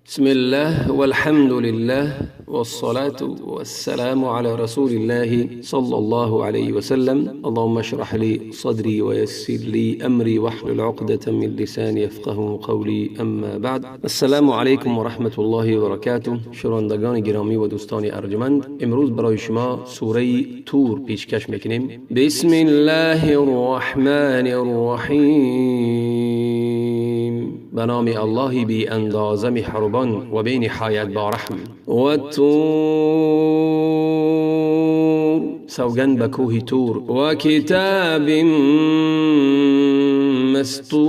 بسم الله والحمد لله والصلاة والسلام على رسول الله صلى الله عليه وسلم. اللهم اشرح لي صدري ويسر لي أمري واحلل عقدة من لساني يفقه قولي. اما بعد، السلام علیکم و رحمت الله و برکاته. شنوندگان گرامی و دوستان ارجمند، امروز برای شما سوره طور پیشکش میکنیم. بسم الله الرحمن الرحیم، به نام الله بی اندازه مهربان و بی نهایت با رحم. و طور، سوگند به کوه طور. و کتاب مسطور،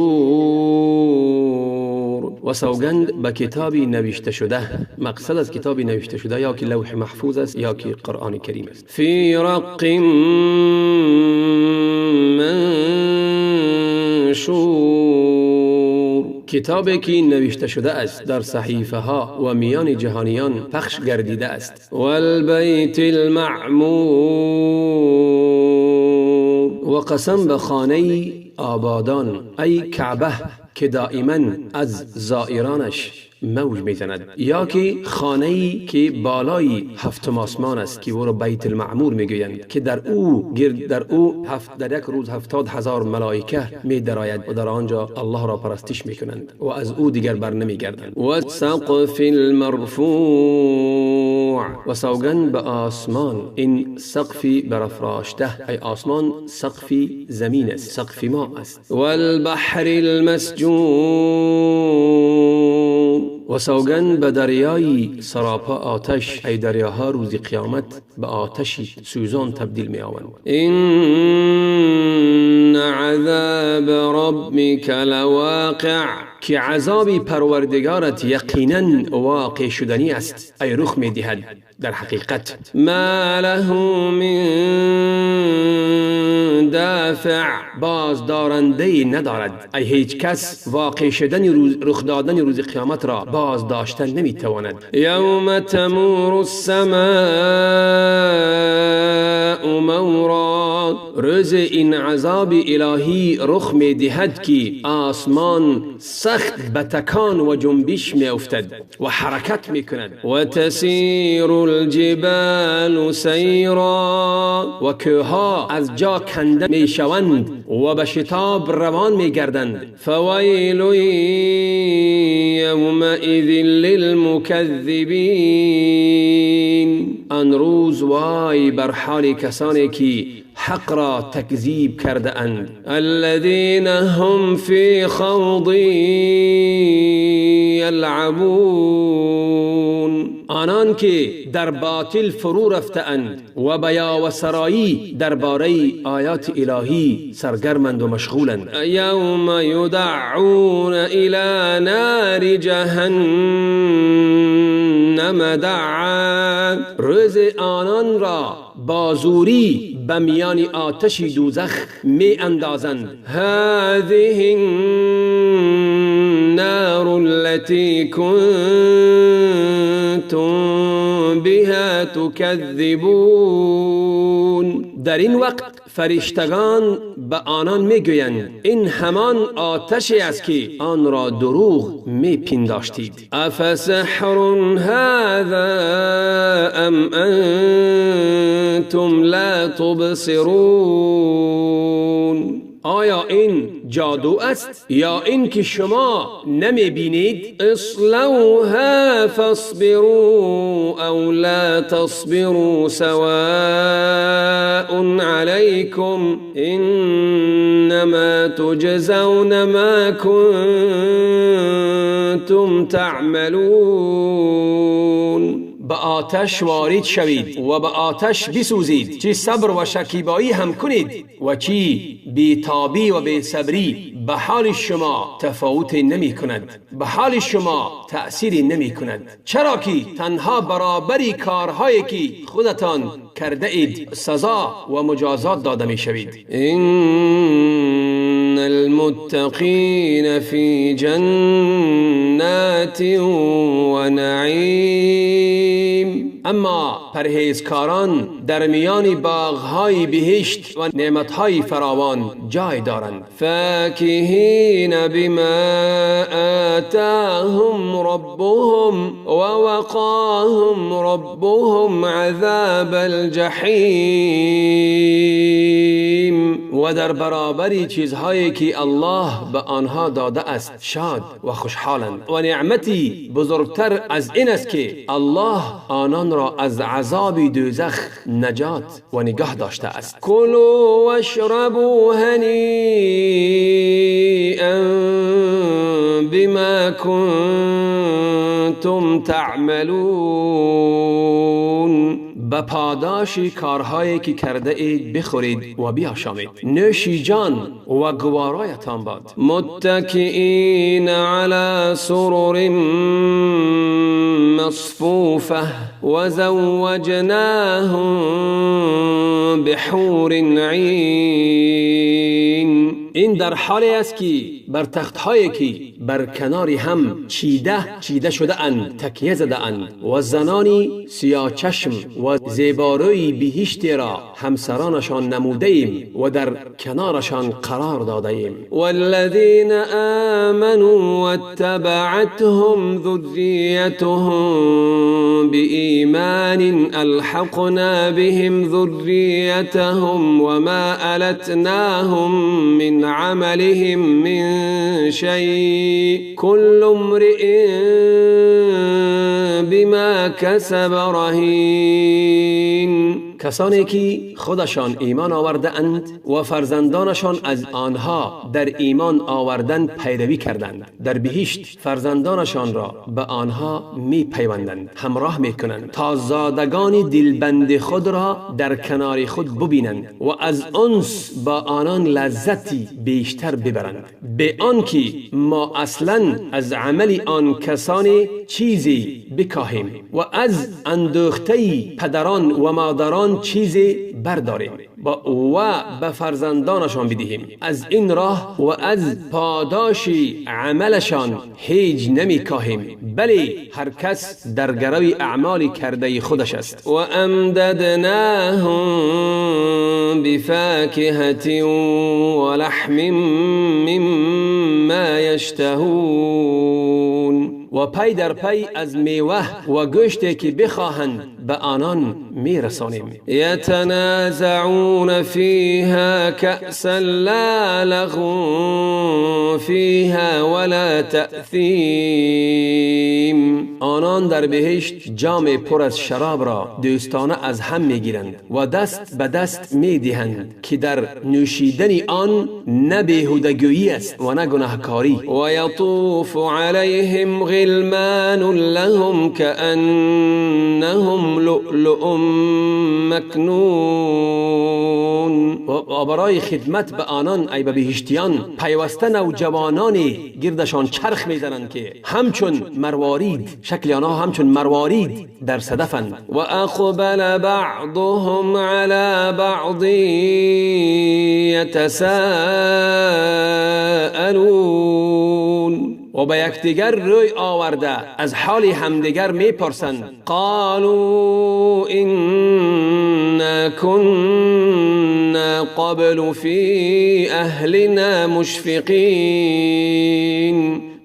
و سوگند به کتابی نوشته شده. مقصد از کتابی نوشته شده یا که لوح محفوظ است یا که قرآن کریم است. فی رق منشور، کتابی که نوشته شده است در صحیفه ها و میان جهانیان پخش گردیده است. والبیت المعمور، و قسم به خانه آبادان ای کعبه که دائما از زائرانش موج میزند، یا که خانه‌ای که بالای هفتم آسمان است که او را بیت المعمور میگویند، که در او در یک روز 70,000 ملائکه میدراید و در آنجا الله را پرستش میکنند و از او دیگر بر نمیگردند. و سقف المرفوع، و سوگند به آسمان، این سقفی برافراشته، ای آسمان سقفی زمین است، سقفی ما است. والبحر المسجور، و سوگند به دریای سراپا آتش، ای دریاها روز قیامت به آتشی سوزان تبدیل می آوند. این عذاب ربک لواقع، که عذاب پروردگارت یقینا واقع شدنی است، ای رخ می دهد در حقیقت. ما له من دافع، باز دارنده ندارد، ای هیچ کس واقع شدن رخ دادن روز قیامت را باز داشتن نمیتواند. یوم تمور السماء مورا، روز این عذاب الهی رخ می دهد که آسمان سخت به تکان و جنبش می افتد و حرکت می کند. و تسیر الجبال سیرا، و کوها از جا کنده می شوند و به شتاب روان می گردند. فویل یومئذ للمکذبین، آن روز وای بر حال کسانی که حق را تکذیب کرده اند. الذین هم فی خوض یلعبون، آنان که در باطل فرو رفته اند و بیا و سرایی درباره آیات الهی سرگرمند و مشغولند. یوم یدعون الی نار جهنم دعا، روز آنان را بازوری به میان آتش دوزخ می اندازند. هذه النار التي کنتم بها تکذبون، در این وقت فرشتگان به آنان میگویند این همان آتشی است که آن را دروغ میپنداشتید. افسحر هذا ام انتم لا تبصرون، آیا این جادو است یا این که شما نمی بینید؟ اصلوها فاصبروا او لا تصبروا سواء علیکم انما تجزون ما کنتم تعملون. به آتش وارد شوید و به آتش بسوزید، چی صبر و شکیبایی هم کنید و چی بیتابی و بیصبری، به حال شما تفاوت نمی کند، به حال شما تأثیری نمی کند. چرا که تنها برابری کارهایی که خودتان کرده اید سزا و مجازات داده می شوید. ان المتقین فی جنات و نعیم، اما پرهیزکاران در میان باغهای بهشت و نعمتهای فراوان جای دارند. فاکهین بما آتاهم ربهم و وقاهم ربهم عذاب الجحیم. و در برابر چیزهایی که الله به آنها داده است شاد و خوشحالند. و نعمتی بزرگتر از این است که الله آنان را از عذاب دوزخ نجات و نگاه داشته است. کلوا واشربوا هنیئا بما کنتم تعملون. به پاداش کارهایی که کرده اید بخورید و بیاشامید. نوشی جان و گوارایتان باد. متکئین علی سرر مصفوفه و زوجناهم بحور عین. این در حالی است که بر تختهایی که بر کناری هم چیده شده اند تکیه زده اند و زنانی سیاه چشم و زیباروی بهشتی را همسرانشان نموده ایم و در کنارشان قرار داده ایم. والذین آمنوا واتبعتهم ذریتهم بإیمان الحقنا بهم ذریتهم وما ألتناهم من عملهم من شيء كل امرئ بما كسب رهين. کسانی که خودشان ایمان آورده اند و فرزندانشان از آنها در ایمان آوردن پیروی کردند، در بهشت فرزندانشان را به آنها می پیوندند، همراه می کنند تا زادگان دلبند خود را در کنار خود ببینند و از انس با آنان لذتی بیشتر ببرند، به آنکه ما اصلا از عمل آن کسانی چیزی بکاهیم و از اندوخته پدران و مادران چیزی برداریم و به فرزندانشان بدهیم. از این راه و از پاداش عملشان هیچ نمی کاهیم، بله هر کس در گروی اعمال کرده خودش است. و امددناهم بفاکهة و لحم مما یشتهون. و پی در پی از میوه و گوشتی که بخواهند به آنان میرسانیم. یتنازعون فیها کأسا لا لغو فیها ولا تأثیم. آنان در بهشت جام پر از شراب را دوستانه از هم میگیرند و دست به دست میدهند که در نوشیدن آن نه بیهودگویی است و نه گناهکاری. و یطوف علیهم غلمان لهم كأنهم لؤلؤ مکنون. و برای خدمت به آنان ای به بهشتیان پیوسته نوجوانانی گردشان چرخ میزنند که همچون مروارید، شکل آنها همچون مروارید در صدفند. و اقبل بعضهم على بعض یتساءلون. و به یکدیگر روی آورده از حال همدیگر میپرسند. قالوا انا كنا قبل في اهلنا مشفقین.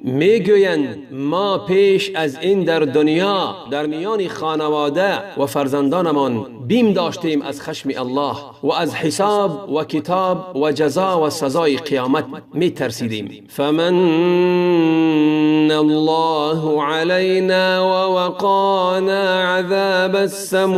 میگویند ما پیش از این در دنیا در میان خانواده و فرزندانمان بیم داشتیم از خشم الله و از حساب و کتاب و جزا و سزای قیامت می ترسیدیم. فمن الله علینا و وقانا عذاب السموم.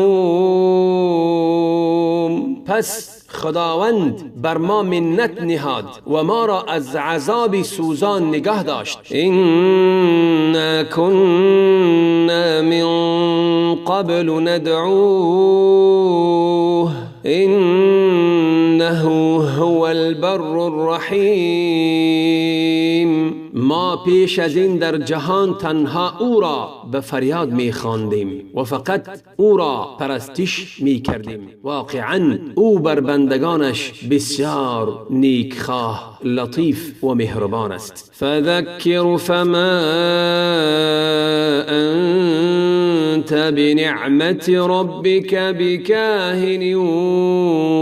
پس خداوند بر ما منت نهاد و ما را از عذاب سوزان نگاه داشت. انا كنا من قبل ندعوه انه هو البر الرحیم. ما پیش از این در جهان تنها او را به فریاد می خواندیم و فقط او را پرستش می کردیم. واقعا او بر بندگانش بسیار نیکخواه، لطیف و مهربان است. فذکر فما انت بنعمت ربك بکاهن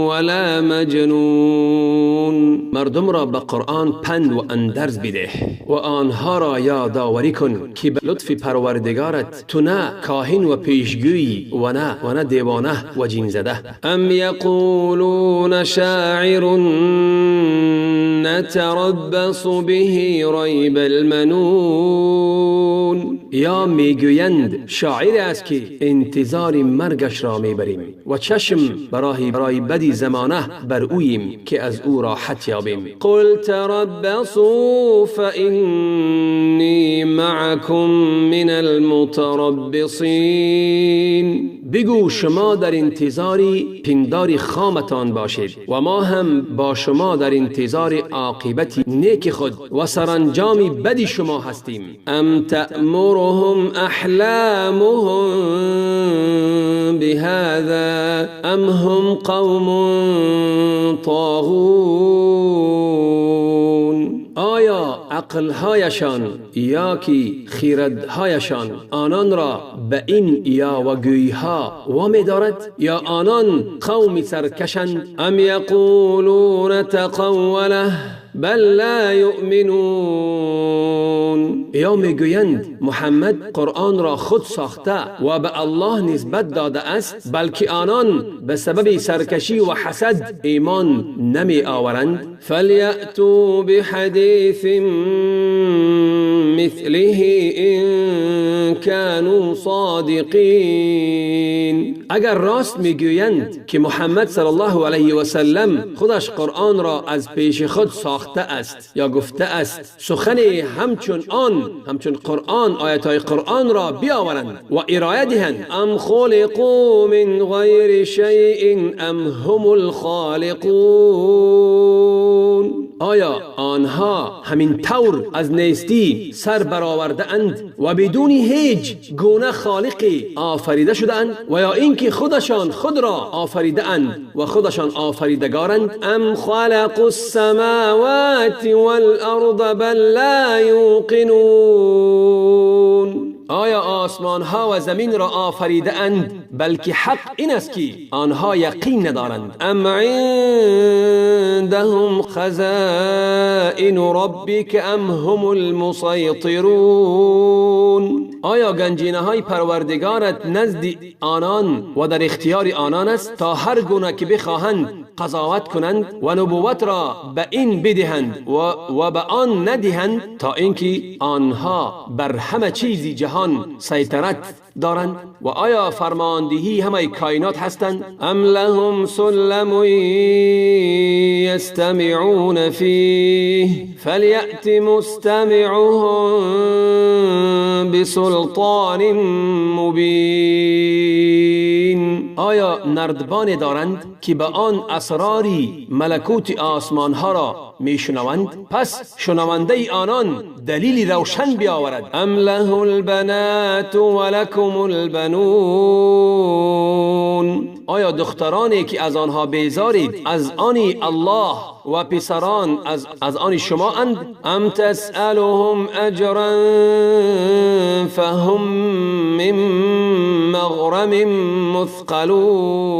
ولا مجنون. مردم را به قرآن پند و اندرز بده و آنها را یادآوری کن که به لطف پروردگارت تو نه کاهن و پیشگویی و نه دیوانه و جین زده. ام یقولون شاعر نتربص به ریب المنون، یا میگویند شاعر است که انتظار مرگش را میبریم و چشم برای بدی زمانه بر اوییم که از او راحت یابیم. قل تربصوا فإنی معكم من المتربصین، بگو شما در انتظاری پنداری خامتان باشید و ما هم با شما در انتظار عاقبت نیک خود و سرانجام بدی شما هستیم. ام تأمرهم احلامهم بهذا ام هم قوم طاغون، آیا عقلهایشان یا کی خیردهایشان آنان را به این یا و گویها وامی دارد، یا آنان قوم سرکشند؟ ام یقولون تقوله بل لا یؤمنون، یا میگویند محمد قرآن را خود ساخته و به الله نسبت داده است، بلکه آنان به سبب سرکشی و حسد ایمان نمی آورند. فلیأتوا بحدیث مثله ان كانوا صادقین، اگر راست میگویند که محمد صلی الله علیه و سلم خودش قرآن را از پیش خود ساخته است یا گفته است، سخنی همچون قرآن، آیاتهای قرآن را بیاورند و ارائه دهند. ام خلقوا من غیر شیء ام هم الخالقون، آیا آنها همین طور از نیستی سر برآورده اند و بدون هیچ گونه خالقی آفریده شده اند، و یا اینکه خودشان خود را آفریده اند و خودشان آفریدگارند؟ ام خلقوا السماوات والارض بل لا یوقنون، آیا آسمان ها و زمین را آفریده اند بلکه حق این است که آنها یقین ندارند؟ ام عندهم خزائن ربک ام هم المسیطرون، آیا گنجینه های پروردگارت نزد آنان و در اختیار آنان است تا هر گونه که بخواهند قضاوت کنند و نبوت را به این بدهند و به آن ندهند، تا اینکه آنها بر همه چیزی جهان سیطرت دارند؟ و آیا فرماندهی همه کائنات هستند؟ ام لهم سلم یستمعون فیه فلیأت مستمعهم بسلطان مبین، آیا نردبان دارند که به آن اسراری ملکوت آسمان ها را میشنوند؟ پس شنونده آنان دلیل روشن بیاورد. ام له البنات ولکم البنون، آیا دخترانی که از آنها بیزارید از آنی الله و پسران از آن شما اند؟ ام تسألهم اجرا فهم من مغرم مثقلون،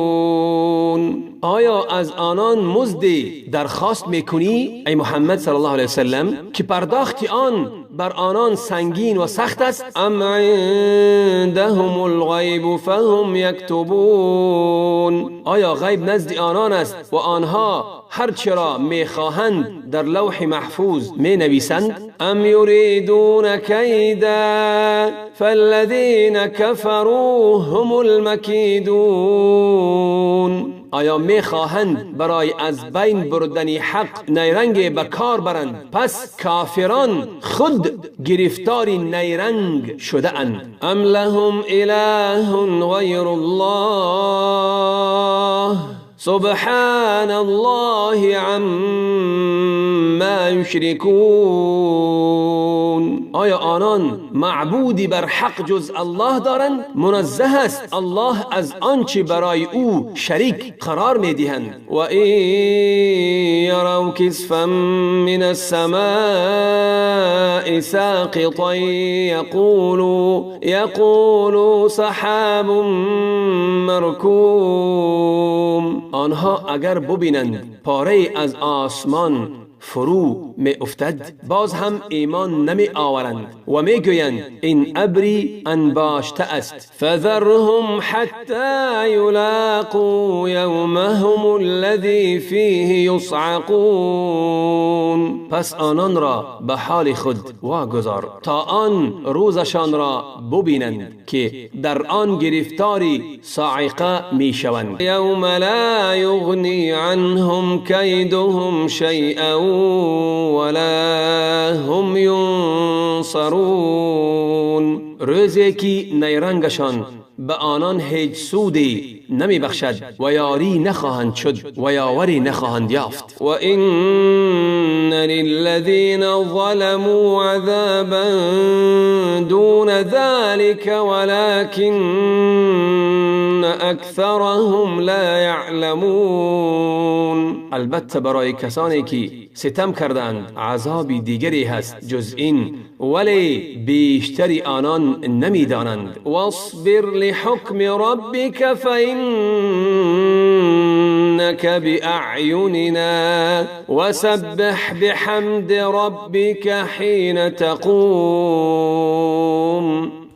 آیا از آنان مزد درخواست میکنی ای محمد صلی الله علیه وسلم که پرداخت آن بر آنان سنگین و سخت است؟ ام عندهم الغیب فهم یکتبون، آیا غیب نزد آنان است و آنها هر چرا میخواهند در لوح محفوظ می نویسند؟ ام یریدون کیدا فالذین کفروا هم المکیدون، آیا میخواهند برای از بین بردن حق نیرنگ به کار برند، پس کافران خود گرفتار نیرنگ شده اند. ام لهم اله غیر الله سبحان الله عما یشرکون، آیا آنان معبودی بر حق جز الله دارند؟ منزه است الله از آنچه برای او شریک قرار میدهند. و این یروا کسفا من السماء ساقطا یقولوا سحاب مرکوم. آنها اگر ببینند پاره از آسمان فرو می افتد باز هم ایمان نمی آورند و می گویند این ابری انباشته است. فذرهم حتی یلاقوا یومهم الذی فیه یصعقون. پس آنان را به حال خود واگذار تا آن روزشان را ببینند که در آن گرفتاری صاعقه می شوند. یوم لا یغنی عنهم کیدهم شیئا ولا هم ینصرون. روزی که نیرنگشان به آنان هیچ سودی نمی بخشد و یاری نخواهند شد و یاوری نخواهند یافت. و این للذین ظلموا عذابا دون ذلك ولكن اکثرهم لا یعلمون. البته برای کسانی که ستم کردند عذابی دیگری هست جز این ولی بیشتری آنان نمیدانند. واصبر لحکم ربک فإنک بأعیننا وسبح بحمد ربک حین تقوم.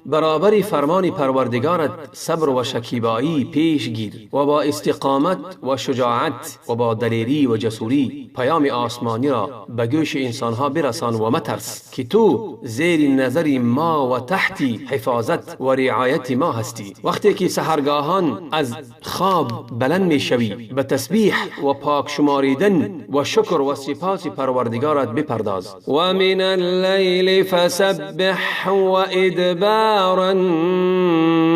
برابر فرمان پروردگارت صبر و شکیبایی پیش گیر و با استقامت و شجاعت و با دلیری و جسوری پیام آسمانی را به گوش انسانها برسان و مترس که تو زیر نظر ما و تحت حفاظت و رعایت ما هستی. وقتی که سحرگاهان از خواب بلند می شوی به تسبیح و پاک شماریدن و شکر و سپاس پروردگارت بپرداز. و من اللیل فسبح و ادبار النجوم.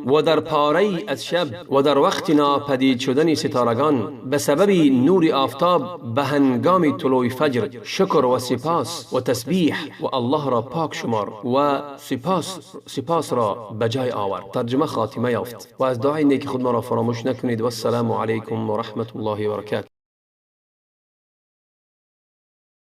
و در پاره از شب و در وقت ناپدید شدن ستارگان به سبب نور آفتاب به هنگام طلوع فجر شکر و سپاس و تسبیح و الله را پاک شمار و سپاس را به جای آور. ترجمه خاتمه یافت. و از دعای نیک خود ما را فراموش نکنید. و السلام علیکم و رحمت الله و برکاته.